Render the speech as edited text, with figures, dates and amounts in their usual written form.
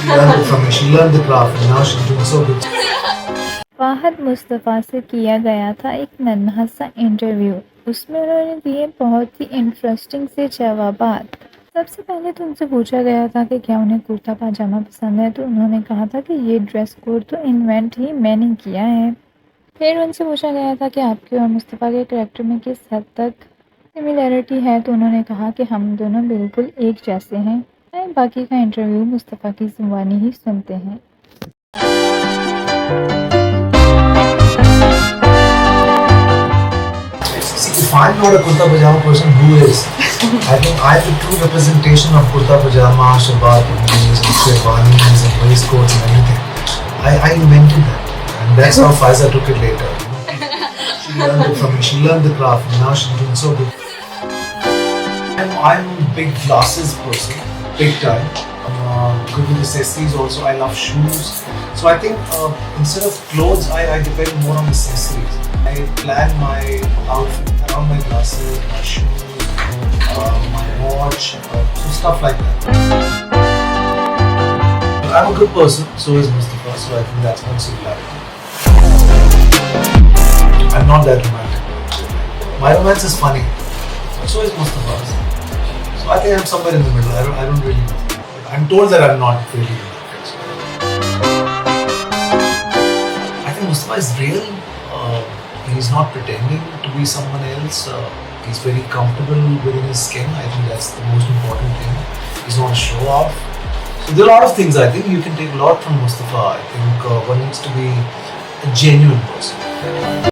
She learned it from me. She learned the craft and now she's doing so good. Fahadh Mustafa से किया गया था एक नन्हा सा इंटरव्यू। उसमें उन्होंने दिए बहुत ही इंटरेस्टिंग से जवाबात। सबसे पहले तो उनसे पूछा गया था कि क्या उन्हें कुर्ता पाजामा पसंद है, तो उन्होंने कहा था कि ये ड्रेस कोड तो इन्वेंट ही मैंने किया है। फिर उनसे पूछा गया था कि आपके और मुस्तफ़ा के करैक्टर में किस हद तक सिमिलैरिटी है, तो उन्होंने कहा कि हम दोनों बिल्कुल एक जैसे हैं। आइए बाकी का इंटरव्यू मुस्तफ़ा की ज़ुबानी ही सुनते हैं। See, if I'm not a kurta pajama person, who is? I think I'm the true representation of kurta pajama, shalwar kameez, and sherwanis and waistcoats and everything. I invented that, and that's how Faiza took it later. She learned it from me. She learned the craft, and now she's doing so good. I'm a big glasses person, big time. I'm good with accessories also. I love shoes. So I think instead of clothes, I depend more on accessories. I plan my outfit around my glasses, my shoes, my watch, so stuff like that. But I'm a good person, so is Mustafa, so I think that's one similarity. I'm not that romantic. My romance is funny, but so is Mustafa's. So I think I'm somewhere in the middle. I don't really know. I'm told that I'm not really romantic. So. I think Mustafa is real. He's not pretending to be someone else. He's very comfortable within his skin. I think that's the most important thing. He's not a show off. So there are a lot of things I think you can take a lot from Mustafa. I think one needs to be a genuine person.